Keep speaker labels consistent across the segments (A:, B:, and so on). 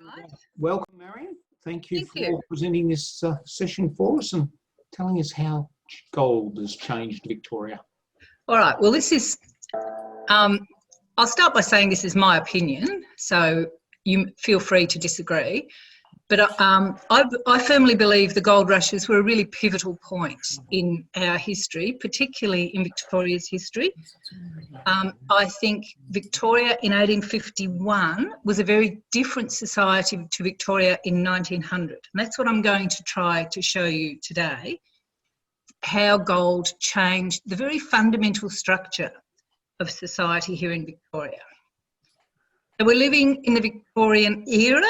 A: Right.
B: Welcome, Marion. Thank you
A: Thank
B: for
A: you.
B: presenting this session for us and telling us how gold has changed Victoria.
A: All right. Well, this is, I'll start by saying this is my opinion, so you feel free to disagree. But I firmly believe the gold rushes were a really pivotal point in our history, particularly in Victoria's history. I think Victoria in 1851 was a very different society to Victoria in 1900. And that's what I'm going to try to show you today, how gold changed the very fundamental structure of society here in Victoria. So we're living in the Victorian era,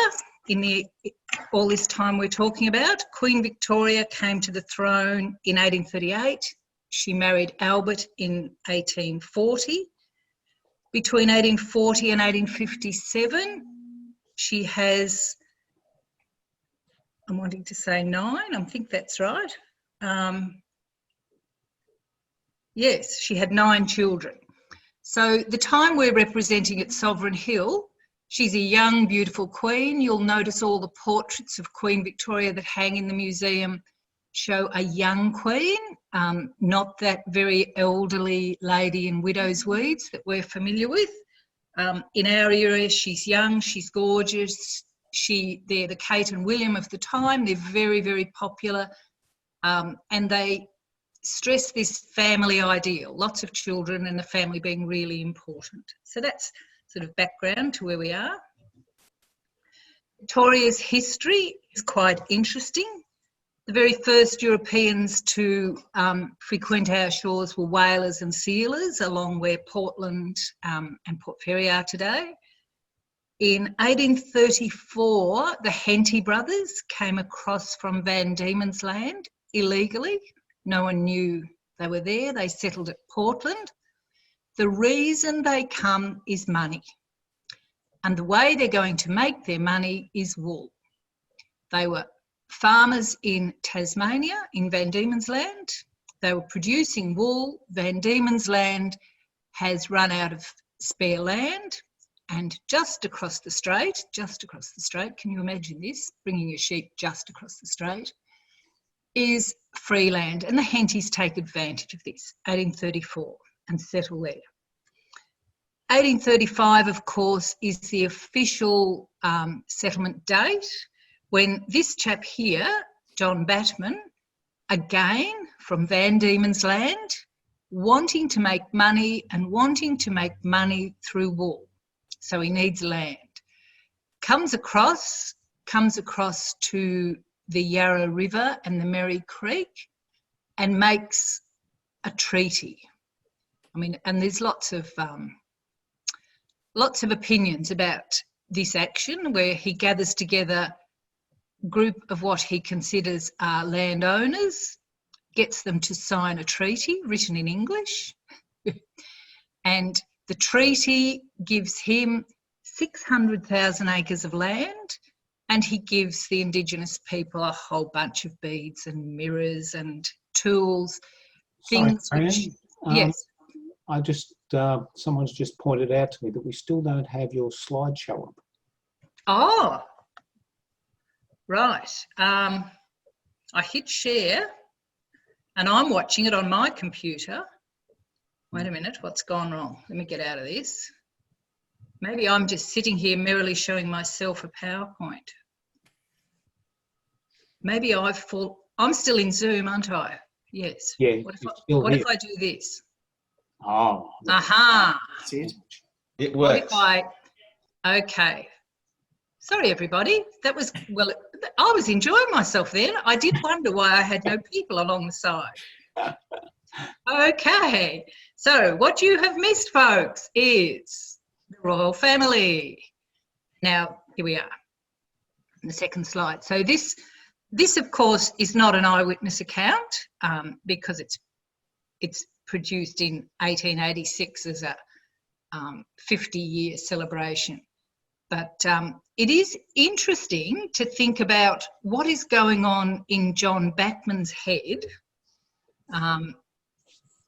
A: all this time we're talking about. Queen Victoria came to the throne in 1838. She married Albert in 1840. Between 1840 and 1857, she has, I'm wanting to say 9, I think that's right. Yes, she had 9 children. So the time we're representing at Sovereign Hill, she's a young, beautiful queen. You'll notice all the portraits of Queen Victoria that hang in the museum show a young queen, not that very elderly lady in widow's weeds that we're familiar with. In our era, she's young, she's gorgeous. They're the Kate and William of the time. They're very, very popular, and they stress this family ideal, lots of children and the family being really important. So that's sort of background to where we are. Victoria's history is quite interesting. The very first Europeans to frequent our shores were whalers and sealers along where Portland and Port Fairy are today. In 1834, the Henty brothers came across from Van Diemen's Land illegally. No one knew they were there. They settled at Portland. The reason they come is money. And the way they're going to make their money is wool. They were farmers in Tasmania, in Van Diemen's Land. They were producing wool. Van Diemen's Land has run out of spare land. And just across the strait, can you imagine this, bringing your sheep just across the strait, is free land, and the Hentys take advantage of this, 1834, and settle there. 1835, of course, is the official settlement date when this chap here, John Batman, again from Van Diemen's Land, wanting to make money and wanting to make money through wool. So he needs land. Comes across to the Yarra River and the Merri Creek and makes a treaty. I mean, and there's lots of opinions about this action, where he gathers together a group of what he considers are landowners, gets them to sign a treaty written in English, and the treaty gives him 600,000 acres of land, and he gives the Indigenous people a whole bunch of beads and mirrors and tools, things which... Yes.
B: I just, someone's just pointed out to me that we still don't have your slideshow up.
A: Oh, right. I hit share and I'm watching it on my computer. Wait a minute, what's gone wrong? Let me get out of this. Maybe I'm just sitting here merrily showing myself a PowerPoint. Maybe I'm still in Zoom, aren't I? Yes.
B: Yeah.
A: What if I do this?
B: Oh.
A: Aha.
C: That's it. It works.
A: Okay. Sorry, everybody. That was, well, I was enjoying myself then. I did wonder why I had no people along the side. Okay. So what you have missed, folks, is the royal family. Now, here we are, the second slide. So this, of course, is not an eyewitness account because it's produced in 1886 as a 50-year celebration. But it is interesting to think about what is going on in John Batman's head.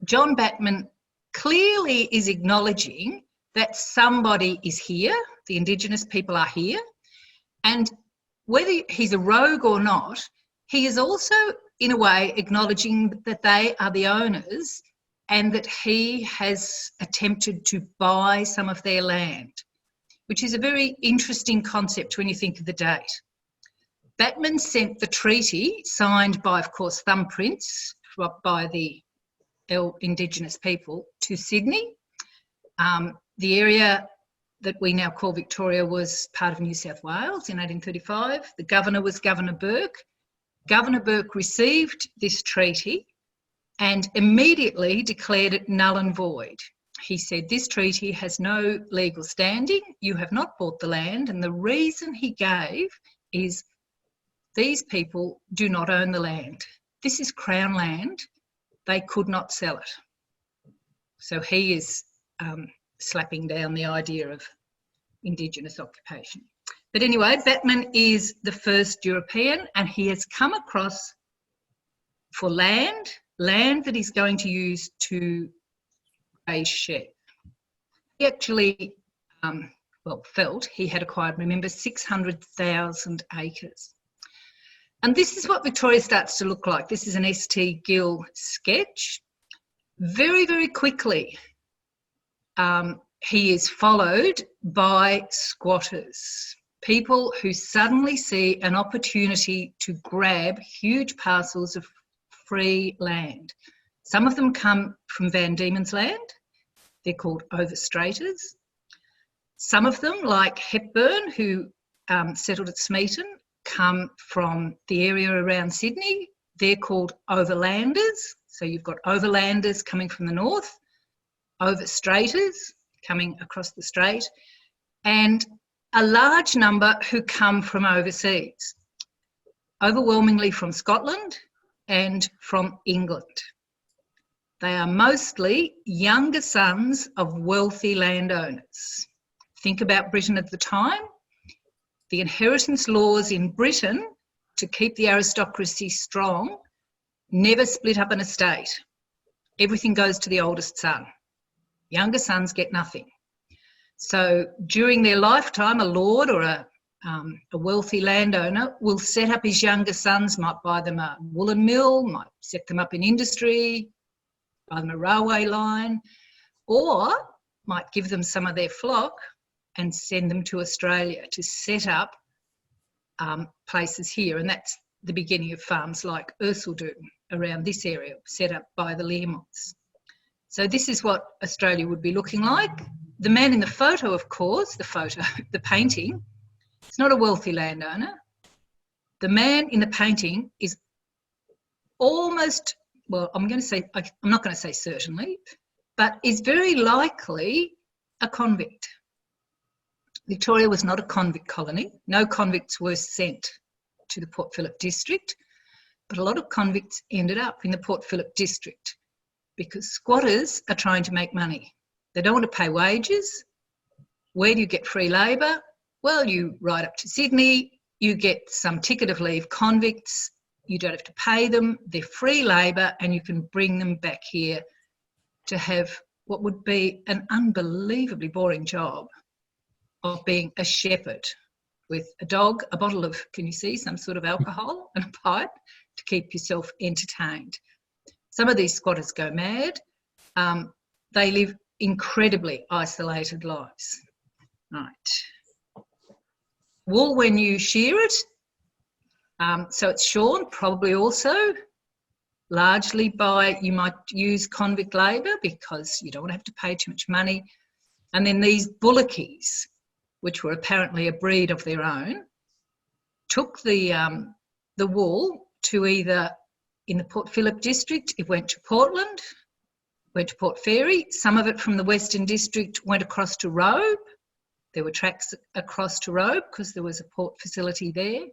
A: John Batman clearly is acknowledging that somebody is here, the Indigenous people are here, And whether he's a rogue or not, he is also, in a way, acknowledging that they are the owners and that he has attempted to buy some of their land, which is a very interesting concept when you think of the date. Batman sent the treaty, signed by, of course, thumbprints by the Indigenous people, to Sydney. The area that we now call Victoria was part of New South Wales in 1835. The governor was Governor Burke. Governor Burke received this treaty and immediately declared it null and void. He said, this treaty has no legal standing, you have not bought the land, and the reason he gave is these people do not own the land. This is Crown land, they could not sell it. So he is slapping down the idea of Indigenous occupation. But anyway, Batman is the first European, and he has come across for land that he's going to use to raise sheep. He actually, felt he had acquired, remember, 600,000 acres. And this is what Victoria starts to look like. This is an S.T. Gill sketch. Very, very quickly, he is followed by squatters, people who suddenly see an opportunity to grab huge parcels of free land. Some of them come from Van Diemen's Land. They're called overstraters. Some of them, like Hepburn, who settled at Smeaton, come from the area around Sydney. They're called overlanders. So you've got overlanders coming from the north, overstraters coming across the strait, and a large number who come from overseas, overwhelmingly from Scotland and from England. They are mostly younger sons of wealthy landowners. Think about Britain at the time. The inheritance laws in Britain, to keep the aristocracy strong, never split up an estate. Everything goes to the oldest son. Younger sons get nothing. So during their lifetime, a lord or a wealthy landowner will set up his younger sons, might buy them a woolen mill, might set them up in industry, buy them a railway line, or might give them some of their flock and send them to Australia to set up places here. And that's the beginning of farms like Ercildown around this area, set up by the Learmonts. So this is what Australia would be looking like. The man in the photo, of course, the painting, it's not a wealthy landowner. The man in the painting is almost, well, I'm not going to say certainly, but is very likely a convict. Victoria was not a convict colony. No convicts were sent to the Port Phillip district, but a lot of convicts ended up in the Port Phillip district because squatters are trying to make money. They don't want to pay wages. Where do you get free labour? Well, you ride up to Sydney, you get some ticket of leave convicts, you don't have to pay them, they're free labour, and you can bring them back here to have what would be an unbelievably boring job of being a shepherd with a dog, a bottle of, can you see, some sort of alcohol and a pipe to keep yourself entertained. Some of these squatters go mad. They live incredibly isolated lives. Right. Wool when you shear it. So it's shorn, probably also largely by, you might use convict labour because you don't want to have to pay too much money. And then these bullockies, which were apparently a breed of their own, took the wool to either in the Port Phillip district, it went to Portland, went to Port Fairy. Some of it from the Western District went across to Robe. There were tracks across to Robe because there was a port facility there.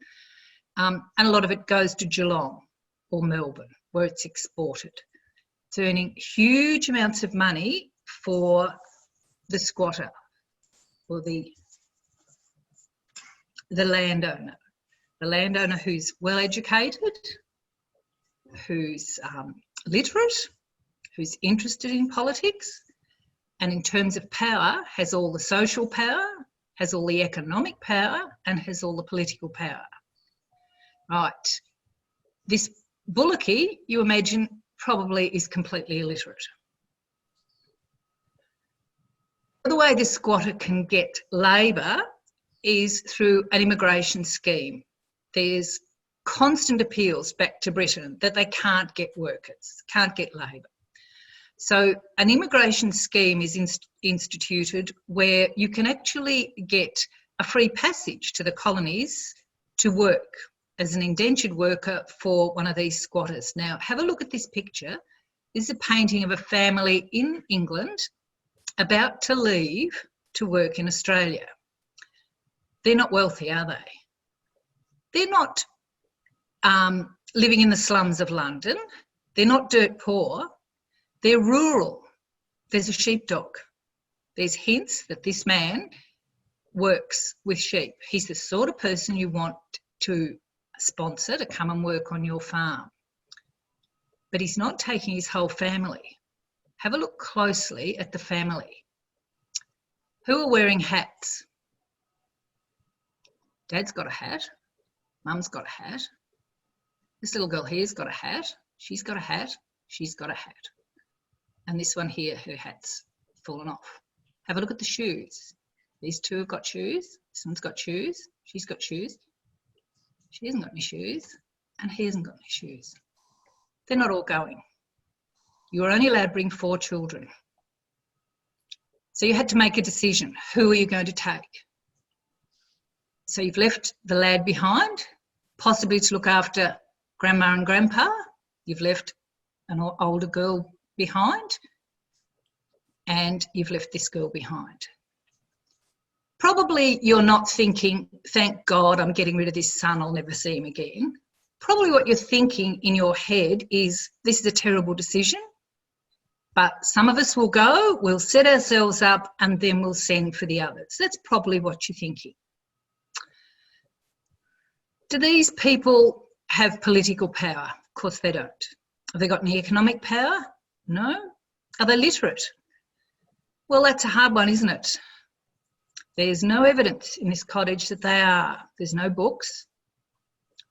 A: And a lot of it goes to Geelong or Melbourne where it's exported. It's earning huge amounts of money for the squatter or the landowner who's well educated, who's literate, who's interested in politics, and in terms of power, has all the social power has all the economic power and has all the political power. Right. This Bullocky, you imagine, probably is completely illiterate. The way this squatter can get labour is through an immigration scheme. There's constant appeals back to Britain that they can't get workers, can't get labour. So an immigration scheme is instituted where you can actually get a free passage to the colonies to work as an indentured worker for one of these squatters. Now, have a look at this picture. This is a painting of a family in England about to leave to work in Australia. They're not wealthy, are they? They're not living in the slums of London. They're not dirt poor. They're rural. There's a sheepdog. There's hints that this man works with sheep. He's the sort of person you want to sponsor to come and work on your farm. But he's not taking his whole family. Have a look closely at the family. Who are wearing hats? Dad's got a hat. Mum's got a hat. This little girl here's got a hat. She's got a hat. She's got a hat. And this one here, her hat's fallen off. Have a look at the shoes. These two have got shoes. This one's got shoes. She's got shoes. She hasn't got any shoes. And he hasn't got any shoes. They're not all going. You were only allowed to bring 4 children. So you had to make a decision. Who are you going to take? So you've left the lad behind, possibly to look after grandma and grandpa. You've left an older girl behind, and you've left this girl behind. Probably you're not thinking, thank God I'm getting rid of this son, I'll never see him again. Probably what you're thinking in your head is, this is a terrible decision, but some of us will go, we'll set ourselves up, and then we'll send for the others. That's probably what you're thinking. Do these people have political power? Of course they don't. Have they got any economic power? No. Are they literate? Well, that's a hard one, isn't it? There's no evidence in this cottage that they are. There's no books.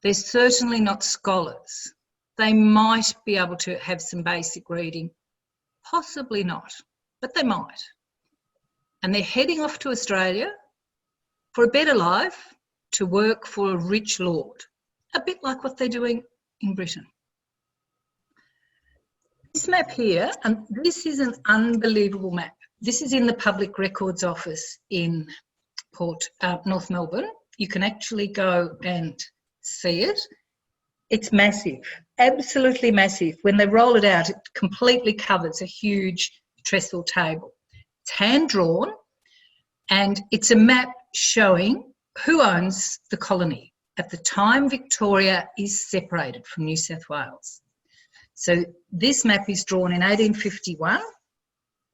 A: They're certainly not scholars. They might be able to have some basic reading. Possibly not, but they might. And they're heading off to Australia for a better life, to work for a rich lord, a bit like what they're doing in Britain. This map here, and this is an unbelievable map. This is in the Public Records Office in North Melbourne. You can actually go and see it. It's massive, absolutely massive. When they roll it out, it completely covers a huge trestle table. It's hand-drawn, and it's a map showing who owns the colony at the time Victoria is separated from New South Wales. So this map is drawn in 1851.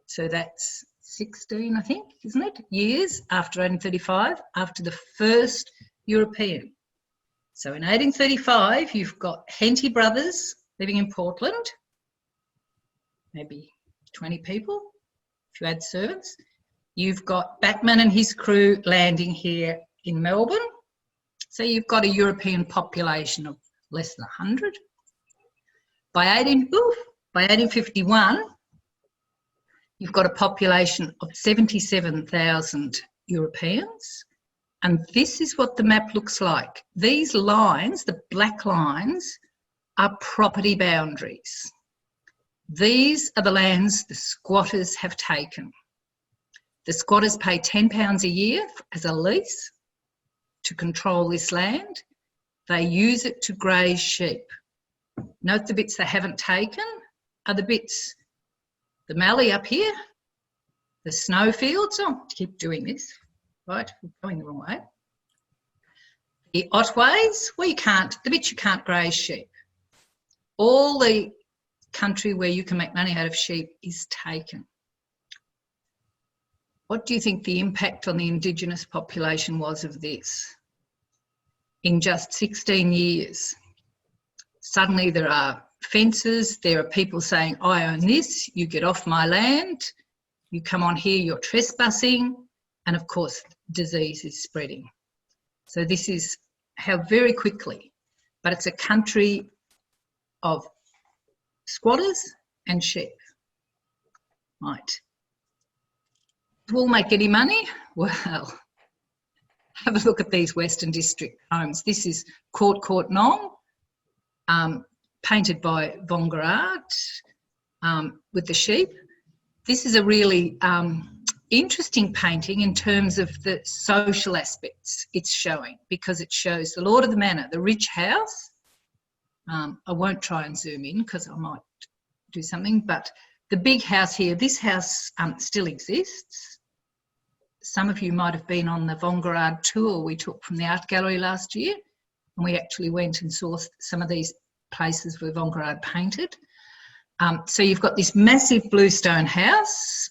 A: So that's 16, I think, isn't it? Years after 1835, after the first European. So in 1835, you've got Henty brothers living in Portland, maybe 20 people, if you add servants. You've got Batman and his crew landing here in Melbourne. So you've got a European population of less than 100. By 1851, you've got a population of 77,000 Europeans. And this is what the map looks like. These lines, the black lines, are property boundaries. These are the lands the squatters have taken. The squatters pay £10 a year as a lease to control this land. They use it to graze sheep. Note the bits they haven't taken are the bits, the mallee up here, the snowfields. Oh, keep doing this, right? I'm going the wrong way. The Otways, well, you can't, the bits you can't graze sheep. All the country where you can make money out of sheep is taken. What do you think the impact on the Indigenous population was of this? In just 16 years, suddenly there are fences, there are people saying, I own this, you get off my land, you come on here, you're trespassing. And of course, disease is spreading. So this is how very quickly, but it's a country of squatters and sheep. Right. Will make any money? Well, have a look at these Western District homes. This is Court Nong, painted by Vongerard with the sheep. This is a really interesting painting in terms of the social aspects it's showing, because it shows the Lord of the Manor, the rich house. I won't try and zoom in because I might do something, but the big house here, this house still exists. Some of you might have been on the Vongerard tour we took from the art gallery last year, and we actually went and saw some of these places where Vongerard painted. So you've got this massive bluestone house.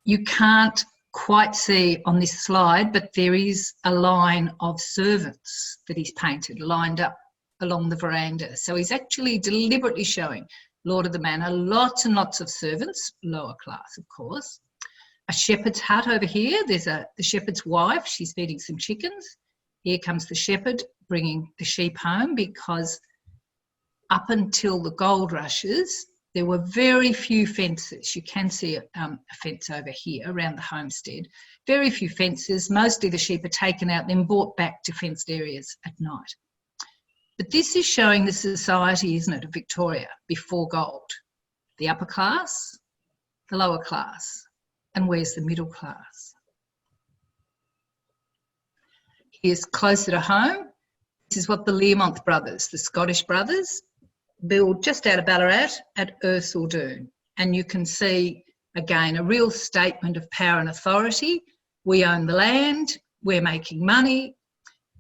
A: You can't quite see on this slide, but there is a line of servants that he's painted lined up along the veranda. So he's actually deliberately showing Lord of the Manor, lots and lots of servants, lower class, of course. A shepherd's hut over here. There's the shepherd's wife. She's feeding some chickens. Here comes the shepherd bringing the sheep home, because up until the gold rushes, there were very few fences. You can see a fence over here around the homestead. Very few fences. Mostly the sheep are taken out, then brought back to fenced areas at night. But this is showing the society, isn't it, of Victoria before gold. The upper class, the lower class, and where's the middle class? Here's closer to home. This is what the Learmonth brothers, the Scottish brothers, build just out of Ballarat at Ercildown. And you can see, again, a real statement of power and authority. We own the land, we're making money.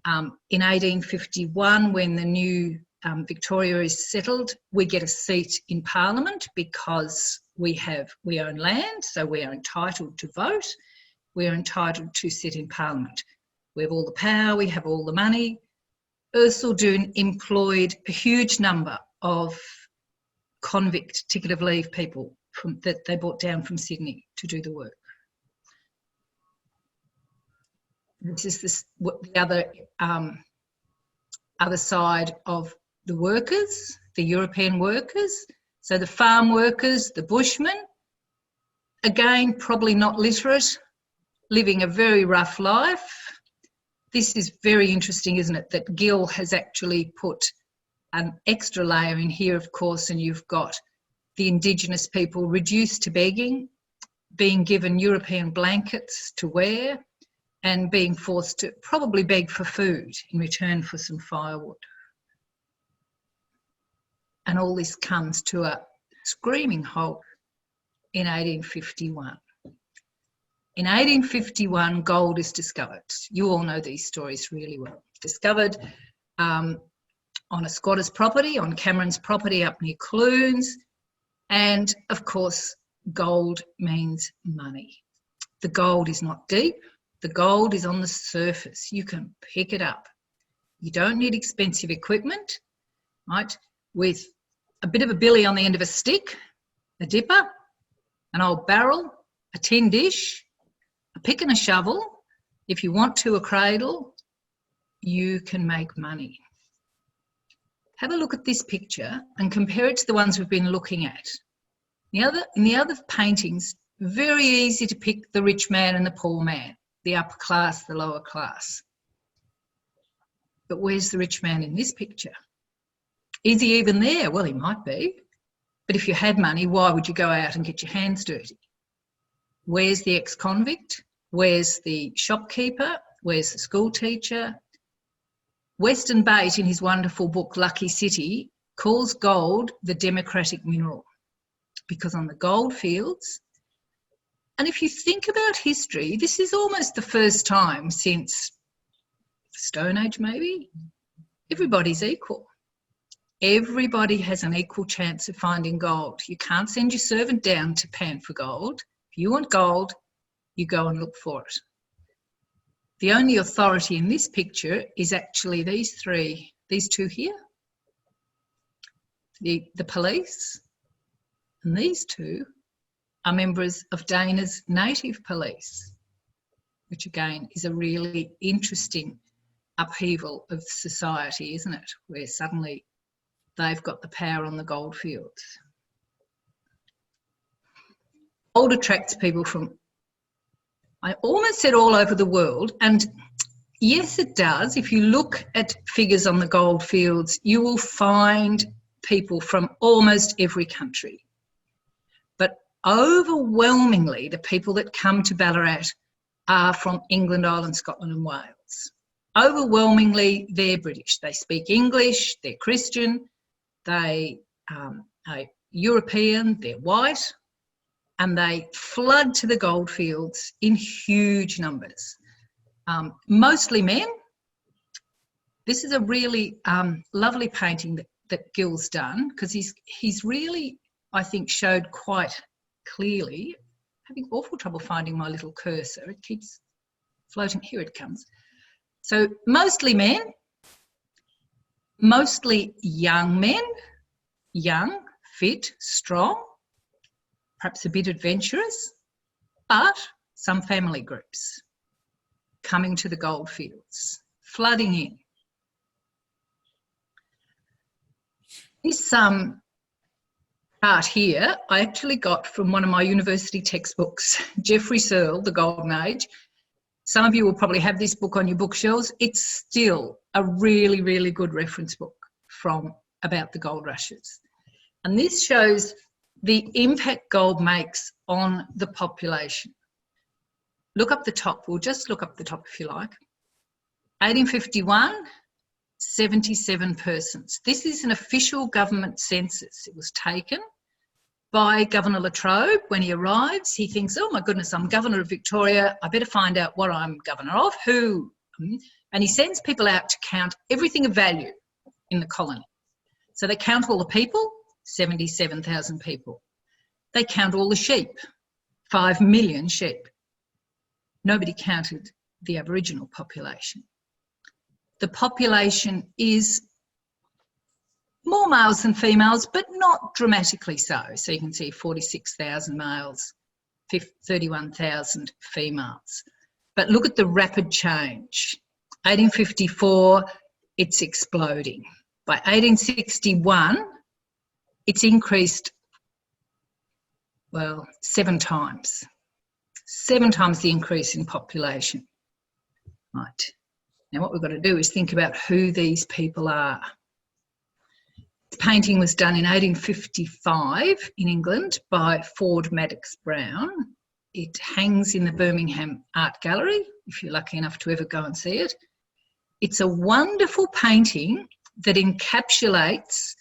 A: In 1851, when the new Victoria is settled, we get a seat in Parliament because we own land, so we are entitled to vote. We are entitled to sit in Parliament. We have all the power, we have all the money. Ercildown employed a huge number of convict ticket of leave people that they brought down from Sydney to do the work. This is the other side of the workers, the European workers. So the farm workers, the bushmen, again, probably not literate, living a very rough life. This is very interesting, isn't it, that Gill has actually put an extra layer in here, of course, and you've got the Indigenous people reduced to begging, being given European blankets to wear, and being forced to probably beg for food in return for some firewood. And all this comes to a screaming halt in 1851. In 1851, gold is discovered. You all know these stories really well. Discovered on a squatter's property, on Cameron's property up near Clunes. And of course, gold means money. The gold is not deep. The gold is on the surface. You can pick it up. You don't need expensive equipment, right? With a bit of a billy on the end of a stick, a dipper, an old barrel, a tin dish, a pick and a shovel. If you want to, a cradle, you can make money. Have a look at this picture and compare it to the ones we've been looking at. In the other paintings, very easy to pick the rich man and the poor man, the upper class, the lower class. But where's the rich man in this picture? Is he even there? Well, he might be. But if you had money, why would you go out and get your hands dirty? Where's the ex-convict? Where's the shopkeeper? Where's the school teacher? Weston Bate, in his wonderful book, Lucky City, calls gold the democratic mineral, because on the gold fields, and if you think about history, this is almost the first time since the Stone Age maybe, everybody's equal. Everybody has an equal chance of finding gold. You can't send your servant down to pan for gold. If you want gold, you go and look for it. The only authority in this picture is actually these two here, the police, and these two are members of Dana's native police. which again is a really interesting upheaval of society, isn't it? Where suddenly they've got the power on the goldfields. Gold attracts people from, I almost said all over the world, and yes, it does. If you look at figures on the goldfields, you will find people from almost every country. But overwhelmingly, the people that come to Ballarat are from England, Ireland, Scotland and Wales. Overwhelmingly, they're British. They speak English, they're Christian, they are European, they're white, and they flood to the goldfields in huge numbers. Mostly men. This is a really lovely painting that Gil's done, because he's really, I think, showed quite clearly. Having awful trouble finding my little cursor. It keeps floating. Here it comes. So mostly men, mostly young men, young, fit, strong, perhaps a bit adventurous, but some family groups coming to the goldfields, flooding in. This art here I actually got from one of my university textbooks, Geoffrey Searle, The Golden Age. Some of you will probably have this book on your bookshelves. It's still a really, really good reference book about the gold rushes. And this shows the impact gold makes on the population. Look up the top. We'll just look up the top if you like. 1851, 77 persons. This is an official government census. It was taken by Governor Latrobe. When he arrives, he thinks, oh my goodness, I'm Governor of Victoria. I better find out what I'm Governor of, who. And he sends people out to count everything of value in the colony. So they count all the people, 77,000 people. They count all the sheep, 5 million sheep. Nobody counted the Aboriginal population. The population is more males than females, but not dramatically so. So you can see 46,000 males, 31,000 females. But look at the rapid change. 1854, it's exploding. By 1861, it's increased, well, 7 times. 7 times the increase in population. Right. Now what we've got to do is think about who these people are. This painting was done in 1855 in England by Ford Madox Brown. It hangs in the Birmingham Art Gallery, if you're lucky enough to ever go and see it. It's a wonderful painting that encapsulates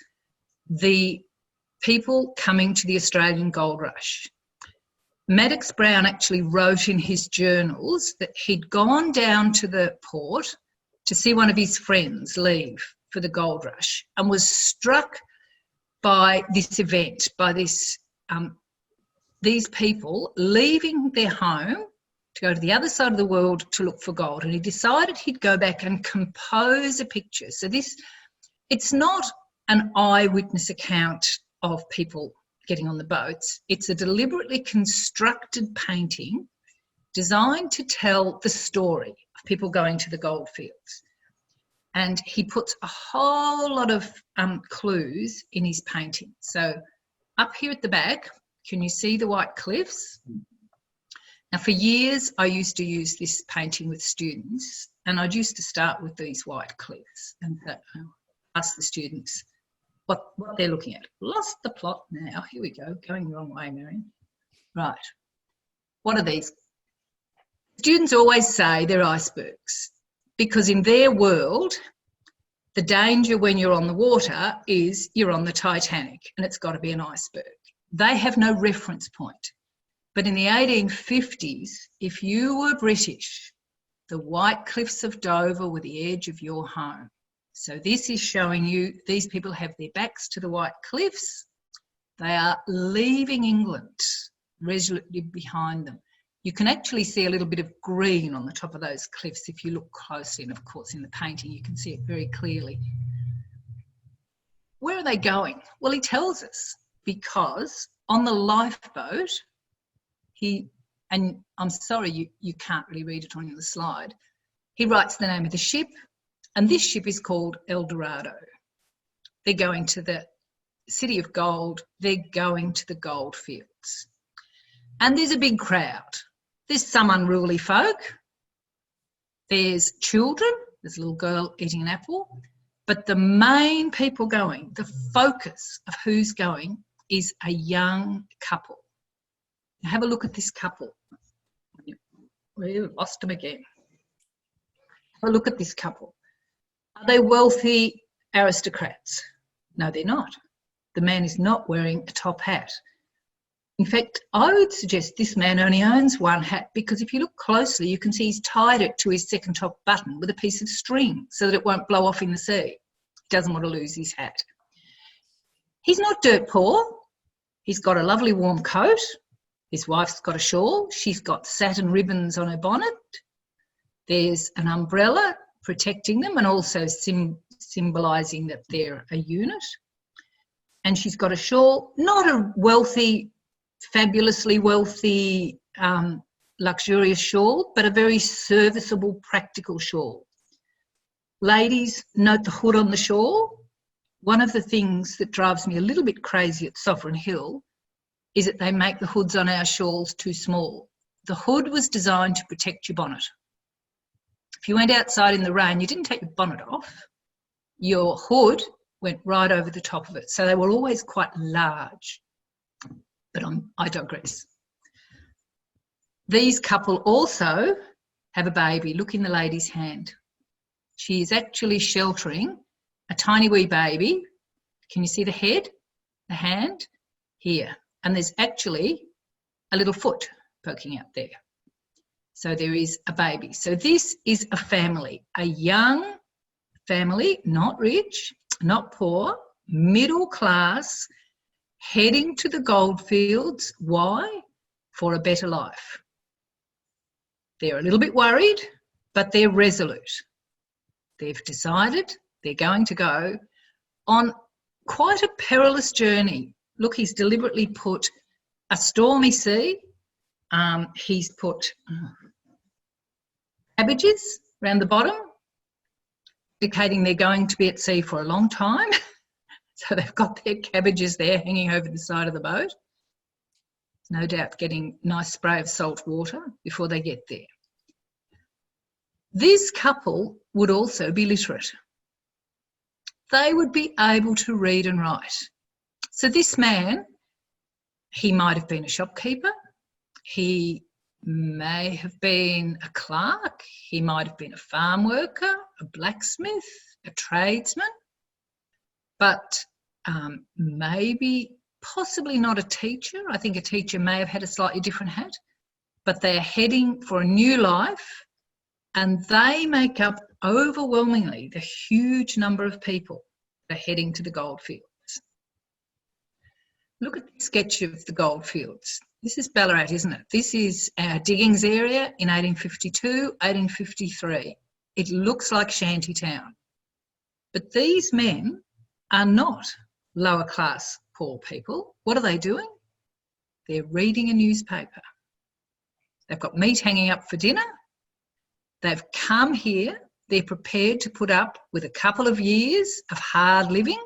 A: the people coming to the Australian gold rush. Madox Brown actually wrote in his journals that he'd gone down to the port to see one of his friends leave for the gold rush and was struck by this event, by this, these people leaving their home to go to the other side of the world to look for gold. And he decided he'd go back and compose a picture. So this, it's not an eyewitness account of people getting on the boats. It's a deliberately constructed painting designed to tell the story of people going to the goldfields. And he puts a whole lot of clues in his painting. So up here at the back, can you see the white cliffs? Now for years, I used to use this painting with students, and I used to start with these white cliffs and ask the students what they're looking at. Lost the plot now. Here we go. Going the wrong way, Marion. Right. What are these? Students always say they're icebergs because in their world, the danger when you're on the water is you're on the Titanic and it's got to be an iceberg. They have no reference point. But in the 1850s, if you were British, the White Cliffs of Dover were the edge of your home. So this is showing you these people have their backs to the White Cliffs. They are leaving England resolutely behind them. You can actually see a little bit of green on the top of those cliffs if you look closely, and of course in the painting you can see it very clearly. Where are they going? Well, he tells us, because on the lifeboat, and and I'm sorry you can't really read it on the slide. He writes the name of the ship, and this ship is called El Dorado. They're going to the city of gold. They're going to the gold fields. And there's a big crowd. There's some unruly folk. There's children. There's a little girl eating an apple. But the main people going, the focus of who's going, is a young couple. Now have a look at this couple. We've lost them again. Have a look at this couple. Are they wealthy aristocrats? No, they're not. The man is not wearing a top hat. In fact, I would suggest this man only owns one hat, because if you look closely, you can see he's tied it to his second top button with a piece of string so that it won't blow off in the sea. He doesn't want to lose his hat. He's not dirt poor. He's got a lovely warm coat. His wife's got a shawl. She's got satin ribbons on her bonnet. There's an umbrella protecting them and also symbolising that they're a unit. And she's got a shawl, not a wealthy, fabulously wealthy, luxurious shawl, but a very serviceable, practical shawl. Ladies, note the hood on the shawl. One of the things that drives me a little bit crazy at Sovereign Hill is that they make the hoods on our shawls too small. The hood was designed to protect your bonnet. If you went outside in the rain, you didn't take your bonnet off. Your hood went right over the top of it. So they were always quite large. But I digress. These couple also have a baby. Look in the lady's hand. She is actually sheltering a tiny wee baby. Can you see the head, the hand? Here. And there's actually a little foot poking out there. So there is a baby. So this is a family, a young family, not rich, not poor, middle class, heading to the goldfields. Why? For a better life. They're a little bit worried, but they're resolute. They've decided they're going to go on quite a perilous journey. Look, he's deliberately put a stormy sea. He's put cabbages around the bottom, indicating they're going to be at sea for a long time. So they've got their cabbages there hanging over the side of the boat. No doubt getting a nice spray of salt water before they get there. This couple would also be literate. They would be able to read and write. So this man, he might have been a shopkeeper. He may have been a clerk. He might have been a farm worker, a blacksmith, a tradesman. But maybe, possibly not a teacher. I think a teacher may have had a slightly different hat. But they're heading for a new life, and they make up overwhelmingly the huge number of people that are heading to the goldfields. Look at the sketch of the goldfields. This is Ballarat, isn't it? This is our diggings area in 1852, 1853. It looks like shantytown. But these men are not lower class poor people. What are they doing? They're reading a newspaper. They've got meat hanging up for dinner. They've come here. They're prepared to put up with a couple of years of hard living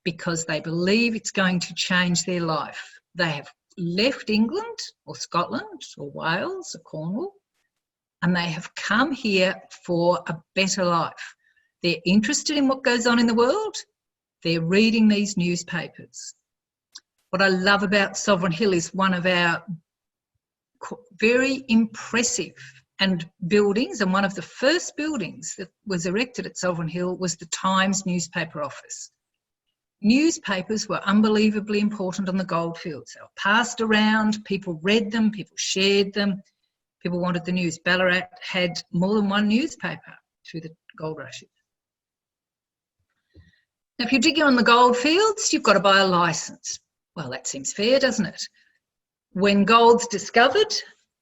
A: because they believe it's going to change their life. They have left England or Scotland or Wales or Cornwall, and they have come here for a better life. They're interested in what goes on in the world. They're reading these newspapers. What I love about Sovereign Hill is one of our very impressive buildings, and one of the first buildings that was erected at Sovereign Hill was the Times newspaper office. Newspapers were unbelievably important on the goldfields. They were passed around, people read them, people shared them, people wanted the news. Ballarat had more than one newspaper through the gold rushes. Now, if you're digging on the goldfields, you've got to buy a licence. Well, that seems fair, doesn't it? When gold's discovered,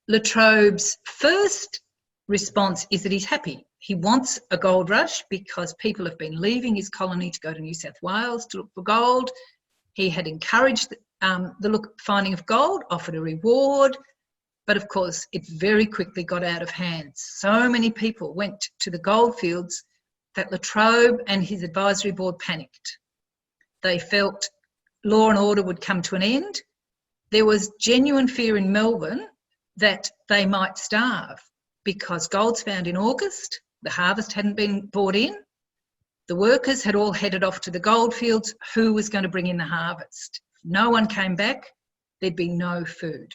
A: La Trobe's first response is that he's happy. He wants a gold rush because people have been leaving his colony to go to New South Wales to look for gold. He had encouraged the finding of gold, offered a reward, But of course, it very quickly got out of hand. So many people went to the goldfields that Latrobe and his advisory board panicked. They felt law and order would come to an end. There was genuine fear in Melbourne that they might starve because gold's found in August, the harvest hadn't been brought in, the workers had all headed off to the goldfields. Who was going to bring in the harvest? No one came back, there'd be no food.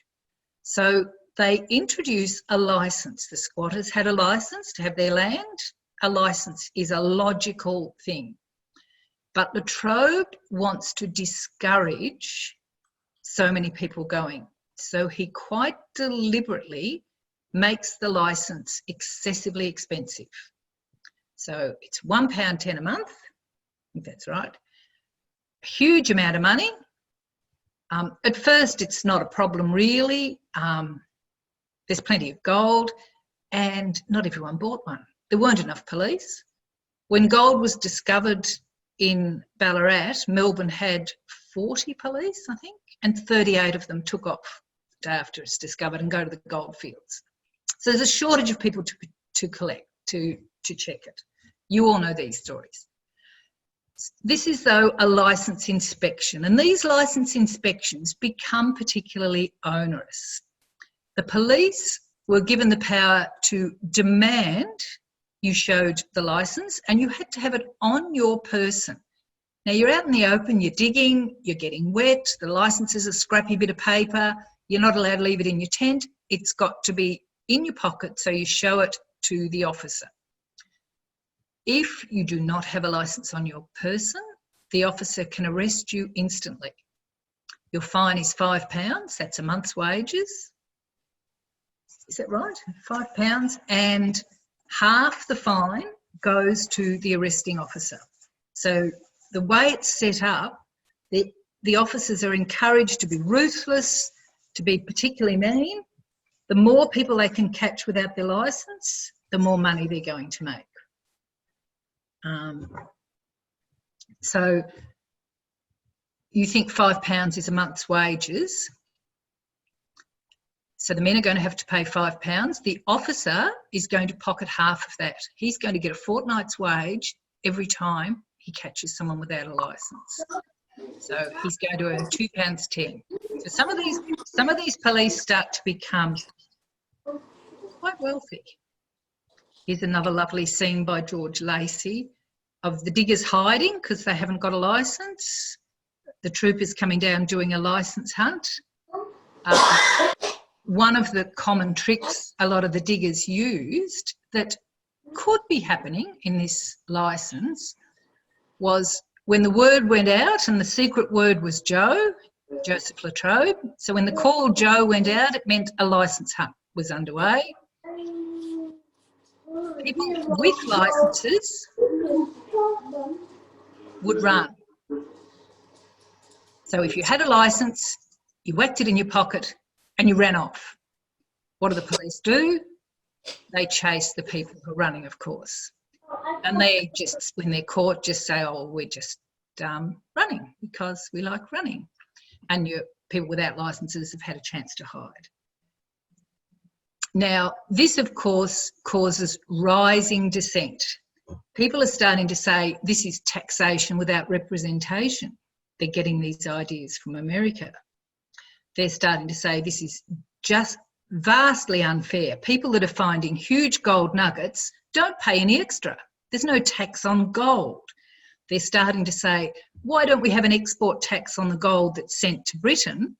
A: So they introduced a licence. The squatters had a licence to have their land. A licence is a logical thing. But Latrobe wants to discourage so many people going. So he quite deliberately makes the licence excessively expensive. So it's £1.10 a month, I think that's right. A huge amount of money. At first, it's not a problem really. There's plenty of gold and not everyone bought one. There weren't enough police. When gold was discovered in Ballarat, Melbourne had 40 police, I think, and 38 of them took off the day after it's discovered and go to the goldfields. So there's a shortage of people to collect, to check it. You all know these stories. This is, though, a licence inspection, and these licence inspections become particularly onerous. The police were given the power to demand you showed the licence, and you had to have it on your person. Now, you're out in the open, you're digging, you're getting wet, the licence is a scrappy bit of paper, you're not allowed to leave it in your tent, it's got to be in your pocket, so you show it to the officer. If you do not have a licence on your person, the officer can arrest you instantly. Your fine is £5, that's a month's wages. Is that right? £5, and half the fine goes to the arresting officer. So the way it's set up, the officers are encouraged to be ruthless, to be particularly mean. The more people they can catch without their licence, the more money they're going to make. So you think £5 is a month's wages. So the men are going to have to pay £5. The officer is going to pocket half of that. He's going to get a fortnight's wage every time he catches someone without a licence. So he's going to earn £2.10. So some of these police start to become quite wealthy. Here's another lovely scene by George Lacey of the diggers hiding because they haven't got a licence. The troopers coming down doing a licence hunt. One of the common tricks a lot of the diggers used that could be happening in this licence was when the word went out, and the secret word was Joe, Joseph Latrobe. So when the call Joe went out, it meant a licence hunt was underway. People with licences would run. So if you had a licence, you whacked it in your pocket and you ran off. What do the police do? They chase the people who are running, of course. And they just, when they're caught, just say, oh, we're just running because we like running. And people without licences have had a chance to hide. Now, this, of course, causes rising dissent. People are starting to say this is taxation without representation. They're getting these ideas from America. They're starting to say this is just vastly unfair. People that are finding huge gold nuggets don't pay any extra. There's no tax on gold. They're starting to say, why don't we have an export tax on the gold that's sent to Britain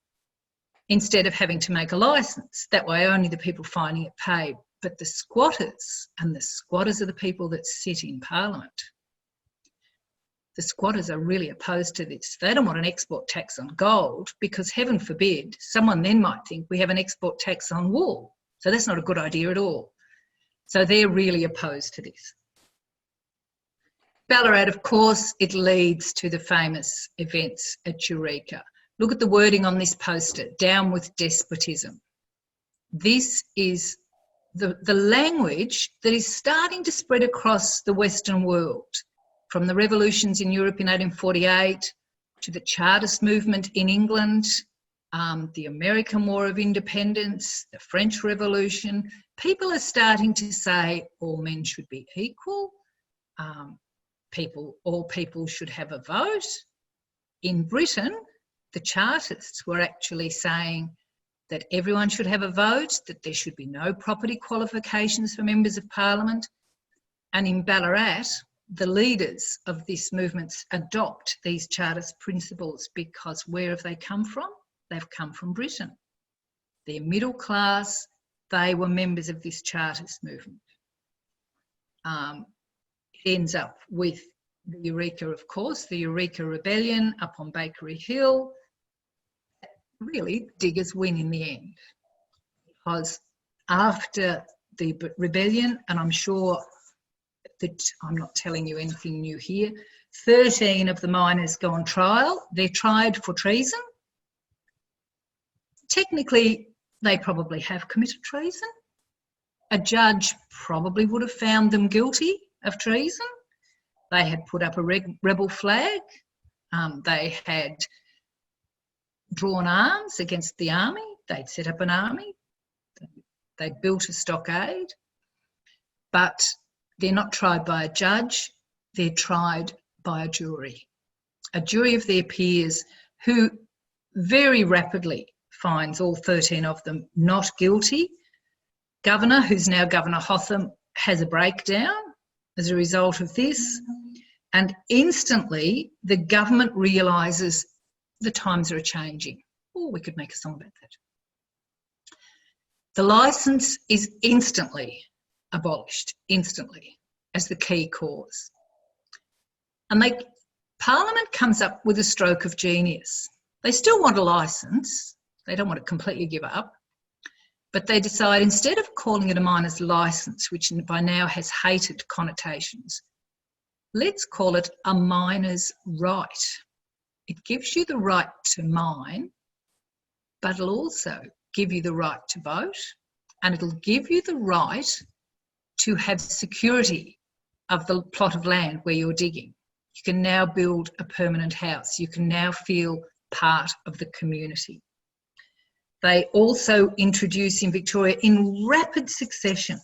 A: instead of having to make a licence? That way only the people finding it pay. But the squatters, and the squatters are the people that sit in Parliament, the squatters are really opposed to this. They don't want an export tax on gold because, heaven forbid, someone then might think we have an export tax on wool. So that's not a good idea at all. So they're really opposed to this. Ballarat, of course, it leads to the famous events at Eureka. Look at the wording on this poster, down with despotism. This is the language that is starting to spread across the Western world, from the revolutions in Europe in 1848 to the Chartist movement in England the American War of Independence, the French Revolution. People are starting to say all men should be equal. All people should have a vote. In Britain, the Chartists were actually saying that everyone should have a vote, that there should be no property qualifications for members of Parliament. And in Ballarat, the leaders of this movement adopt these Chartist principles because where have they come from? They've come from Britain. They're middle class. They were members of this Chartist movement. It ends up with the Eureka, of course, the Eureka Rebellion up on Bakery Hill. Really, Diggers win in the end, because after the rebellion, and I'm sure that I'm not telling you anything new here, 13 of the miners go on trial. They're tried for treason. Technically, they probably have committed treason. A judge probably would have found them guilty of treason. They had put up a rebel flag. They had drawn arms against the army. They'd set up an army. They'd built a stockade. But they're not tried by a judge. They're tried by a jury of their peers who very rapidly finds all 13 of them not guilty. Governor, who's now Governor Hotham, has a breakdown as a result of this, and instantly the government realises the times are changing. Oh, we could make a song about that. The licence is instantly abolished, instantly, as the key cause. And Parliament comes up with a stroke of genius. They still want a licence. They don't want to completely give up. But they decide, instead of calling it a miner's licence, which by now has hated connotations, let's call it a miner's right. It gives you the right to mine, but it'll also give you the right to vote, and it'll give you the right to have security of the plot of land where you're digging. You can now build a permanent house. You can now feel part of the community. They also introduce in Victoria, in rapid succession,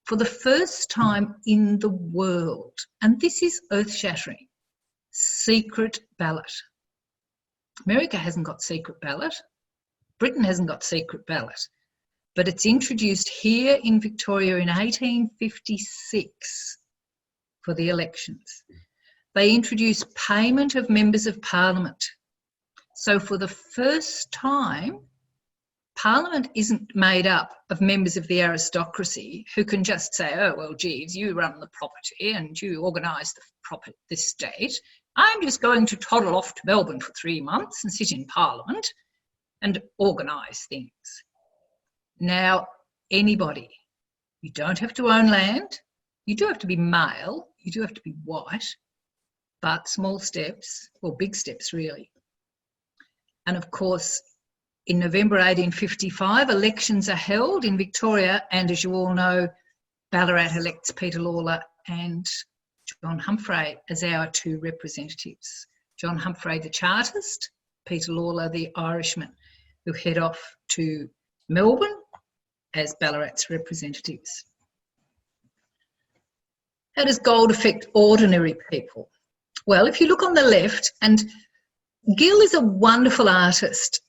A: for the first time in the world, and this is earth-shattering, secret ballot. America hasn't got secret ballot. Britain hasn't got secret ballot. But it's introduced here in Victoria in 1856 for the elections. They introduce payment of members of Parliament. So for the first time, Parliament isn't made up of members of the aristocracy who can just say, oh, well, Jeeves, you run the property and you organise the state. I'm just going to toddle off to Melbourne for 3 months and sit in Parliament and organise things. Now, anybody, you don't have to own land. You do have to be male. You do have to be white, but small steps, or big steps really. And of course, in November 1855, elections are held in Victoria, and as you all know, Ballarat elects Peter Lalor and John Humphrey as our two representatives. John Humphrey, the Chartist, Peter Lalor, the Irishman, who head off to Melbourne as Ballarat's representatives. How does gold affect ordinary people? Well, if you look on the left, and Gill is a wonderful artist,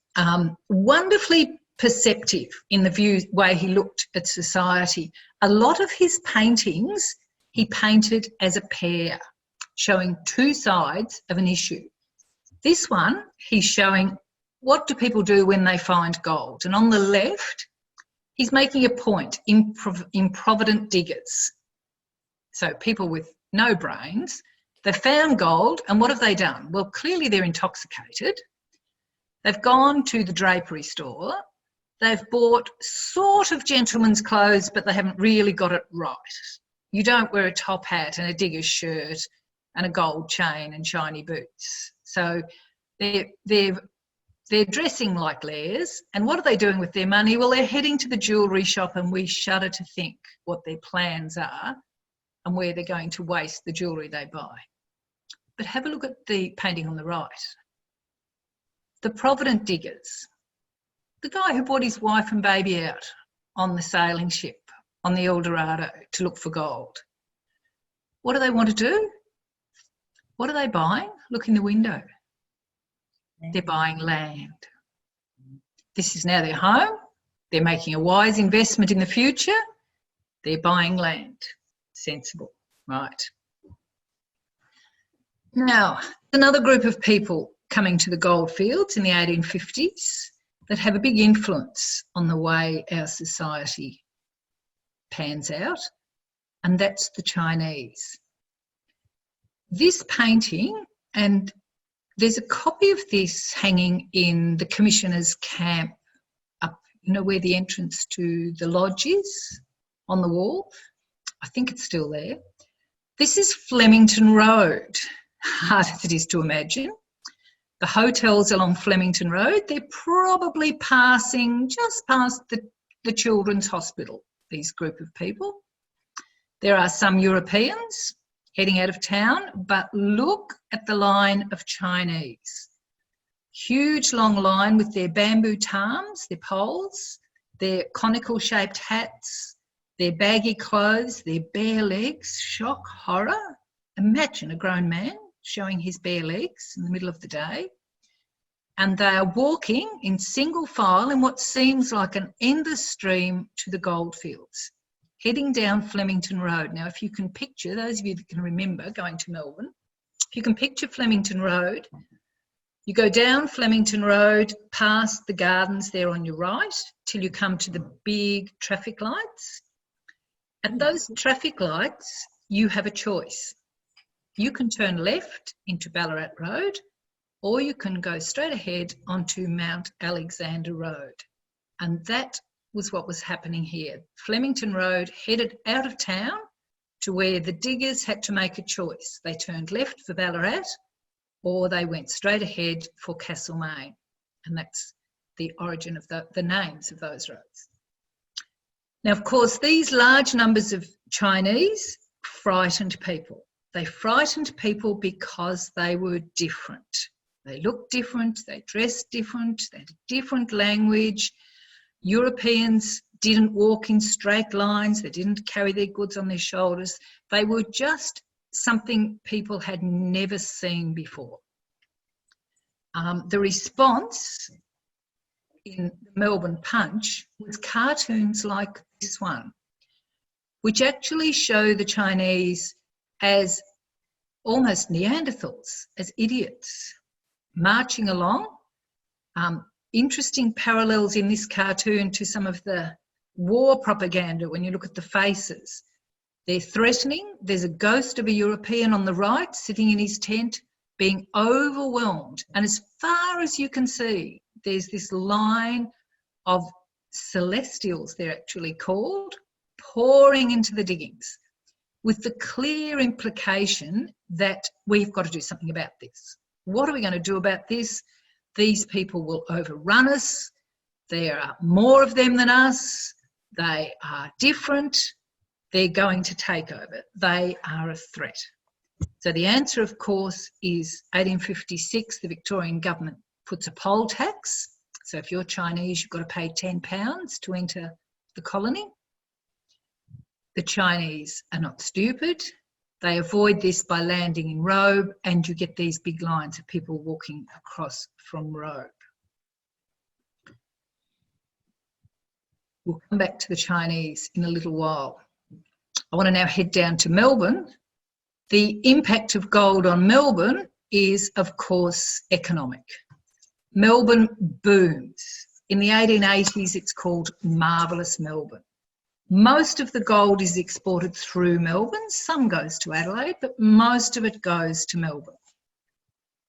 A: wonderfully perceptive in the way he looked at society. A lot of his paintings he painted as a pair, showing two sides of an issue. This one, he's showing what do people do when they find gold. And on the left, he's making a point, improvident diggers. So people with no brains, they found gold, and what have they done? Well, clearly they're intoxicated. They've gone to the drapery store. They've bought sort of gentleman's clothes, but they haven't really got it right. You don't wear a top hat and a digger's shirt and a gold chain and shiny boots. So they're dressing like layers. And what are they doing with their money? Well, they're heading to the jewellery shop, and we shudder to think what their plans are and where they're going to waste the jewellery they buy. But have a look at the painting on the right. the Provident diggers, the guy who brought his wife and baby out on the sailing ship on the El Dorado to look for gold. What do they want to do? What are they buying? Look in the window. They're buying land. This is now their home. They're making a wise investment in the future. They're buying land. Sensible, right? Now, another group of people coming to the goldfields in the 1850s that have a big influence on the way our society pans out, and that's the Chinese. This painting, and there's a copy of this hanging in the Commissioner's camp up, where the entrance to the lodge is on the wall. I think it's still there. This is Flemington Road, hard as it is to imagine. The hotels along Flemington Road, they're probably passing just past the Children's Hospital, these group of people. There are some Europeans heading out of town, but look at the line of Chinese. Huge long line with their bamboo tarms, their poles, their conical shaped hats, their baggy clothes, their bare legs. Shock, horror. Imagine a grown man showing his bare legs in the middle of the day. And they are walking in single file in what seems like an endless stream to the goldfields, heading down Flemington Road. Now, if you can picture, those of you that can remember going to Melbourne, if you can picture Flemington Road, you go down Flemington Road, past the gardens there on your right, till you come to the big traffic lights. At those traffic lights, you have a choice. You can turn left into Ballarat Road, or you can go straight ahead onto Mount Alexander Road. And that was what was happening here. Flemington Road headed out of town to where the diggers had to make a choice. They turned left for Ballarat, or they went straight ahead for Castlemaine. And that's the origin of the names of those roads. Now, of course, these large numbers of Chinese frightened people. They frightened people because they were different. They looked different, they dressed different, they had a different language. Europeans didn't walk in straight lines, they didn't carry their goods on their shoulders. They were just something people had never seen before. The response in the Melbourne Punch was cartoons like this one, which actually show the Chinese as almost Neanderthals, as idiots, marching along. Interesting parallels in this cartoon to some of the war propaganda when you look at the faces. They're threatening. There's a ghost of a European on the right sitting in his tent being overwhelmed. And as far as you can see, there's this line of celestials, they're actually called, pouring into the diggings with the clear implication that we've got to do something about this. What are we going to do about this? These people will overrun us. There are more of them than us. They are different. They're going to take over. They are a threat. So the answer, of course, is 1856, the Victorian government puts a poll tax. So if you're Chinese, you've got to pay £10 to enter the colony. The Chinese are not stupid. They avoid this by landing in Robe, and you get these big lines of people walking across from Robe. We'll come back to the Chinese in a little while. I want to now head down to Melbourne. The impact of gold on Melbourne is, of course, economic. Melbourne booms. In the 1880s, it's called Marvellous Melbourne. Most of the gold is exported through Melbourne. Some goes to Adelaide, but most of it goes to Melbourne.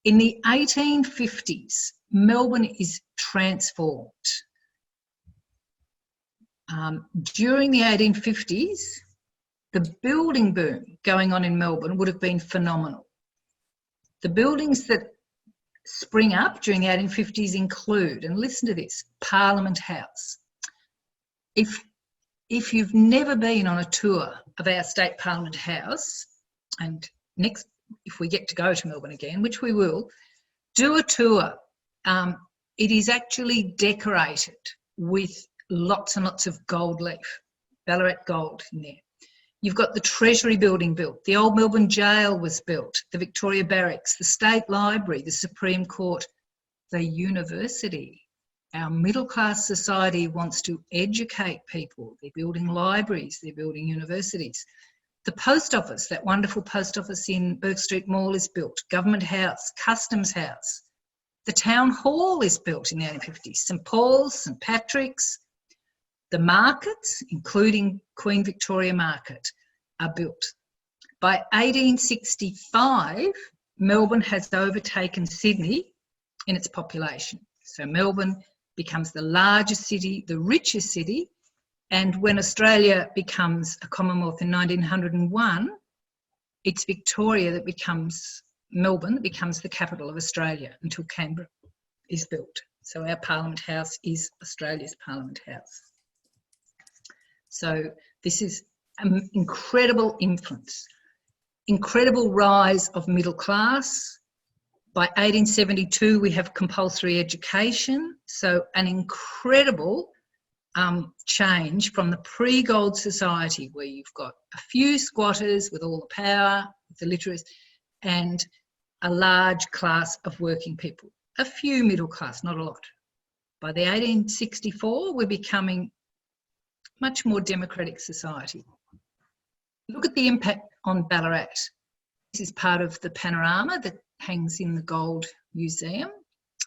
A: In the 1850s, Melbourne is transformed. During the 1850s, the building boom going on in Melbourne would have been phenomenal. The buildings that spring up during the 1850s include, and listen to this, Parliament House. If you've never been on a tour of our state Parliament House, and next, if we get to go to Melbourne again, which we will, do a tour it is actually decorated with lots and lots of gold leaf, Ballarat gold in there. You've got the Treasury building built, the old Melbourne Jail was built, the Victoria Barracks, the State Library, the Supreme Court, the university. Our middle class society wants to educate people. They're building libraries, they're building universities. The post office, that wonderful post office in Bourke Street Mall is built, Government House, Customs House. The Town Hall is built in the 1850s, St Paul's, St Patrick's. The markets, including Queen Victoria Market, are built. By 1865, Melbourne has overtaken Sydney in its population. So Melbourne becomes the largest city, the richest city, and when Australia becomes a Commonwealth in 1901, it's Victoria that becomes, Melbourne that becomes the capital of Australia until Canberra is built. So our Parliament House is Australia's Parliament House. So this is an incredible influence, incredible rise of middle class. By 1872, we have compulsory education. So an incredible change from the pre-gold society where you've got a few squatters with all the power, the literacy, and a large class of working people. A few middle class, not a lot. By the 1864, we're becoming much more democratic society. Look at the impact on Ballarat. This is part of the panorama that hangs in the Gold Museum.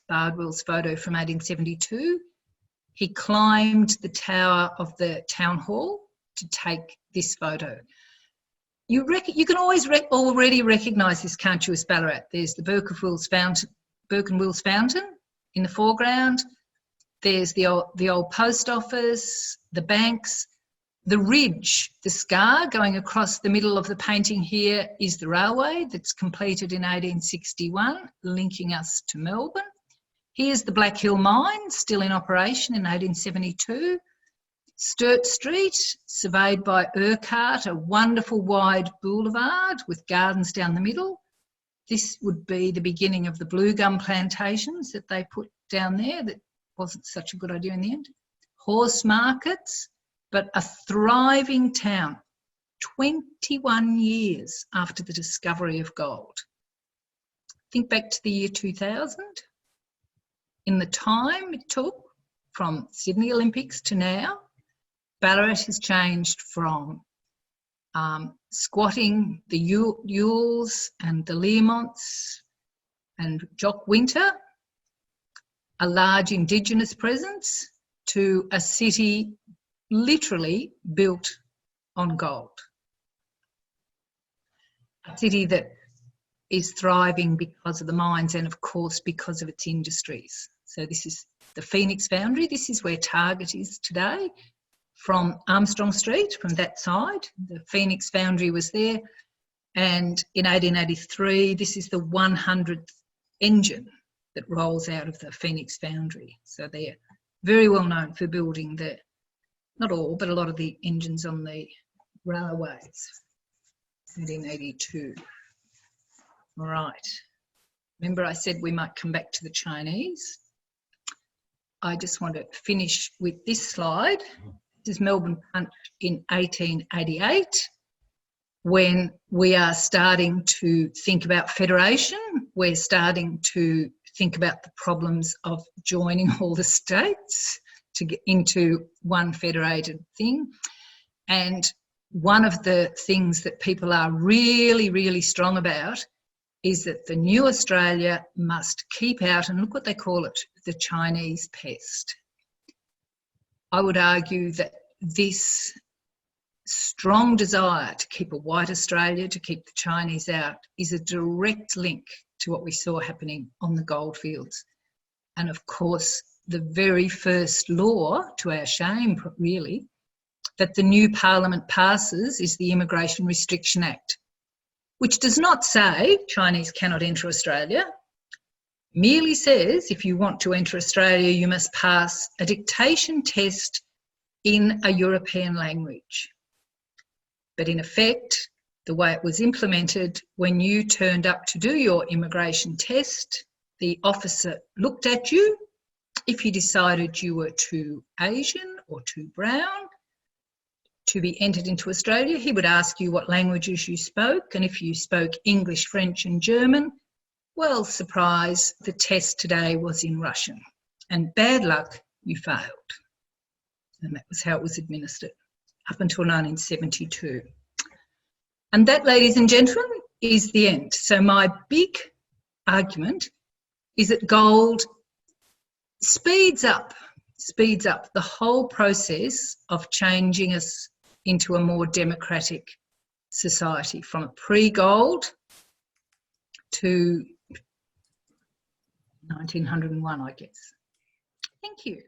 A: Bardwell's photo from 1872. He climbed the tower of the town hall to take this photo. You can always already recognise this, can't you, as Ballarat? There's the Burke and Wills Fountain in the foreground. There's the old post office, the banks, the ridge, the scar going across the middle of the painting here is the railway that's completed in 1861, linking us to Melbourne. Here's the Black Hill Mine, still in operation in 1872. Sturt Street, surveyed by Urquhart, a wonderful wide boulevard with gardens down the middle. This would be the beginning of the blue gum plantations that they put down there that wasn't such a good idea in the end. Horse markets, but a thriving town 21 years after the discovery of gold. Think back to the year 2000. In the time it took from Sydney Olympics to now, Ballarat has changed from squatting the Yules and the Learmonts and Jock Winter, a large Indigenous presence, to a city literally built on gold. A city that is thriving because of the mines and, of course, because of its industries. So this is the Phoenix Foundry. This is where Target is today. From Armstrong Street, from that side, the Phoenix Foundry was there. And in 1883, this is the 100th engine that rolls out of the Phoenix Foundry. So they're very well known for building the, not all, but a lot of the engines on the railways. 1882. All right. Remember I said we might come back to the Chinese. I just want to finish with this slide. This is Melbourne Punch in 1888, when we are starting to think about federation. We're starting to think about the problems of joining all the states to get into one federated thing. And one of the things that people are really, really strong about is that the new Australia must keep out, and look what they call it, the Chinese pest. I would argue that this strong desire to keep a white Australia, to keep the Chinese out, is a direct link to what we saw happening on the goldfields. And of course, the very first law, to our shame really, that the new Parliament passes is the Immigration Restriction Act, which does not say Chinese cannot enter Australia, merely says if you want to enter Australia, you must pass a dictation test in a European language. But in effect, the way it was implemented, when you turned up to do your immigration test, the officer looked at you. If he decided you were too Asian or too brown to be entered into Australia, he would ask you what languages you spoke. And if you spoke English, French and German, well, surprise, the test today was in Russian. And bad luck, you failed. And that was how it was administered up until 1972. And that, ladies and gentlemen, is the end. So my big argument is that gold speeds up the whole process of changing us into a more democratic society, from pre-gold to 1901, I guess. Thank you.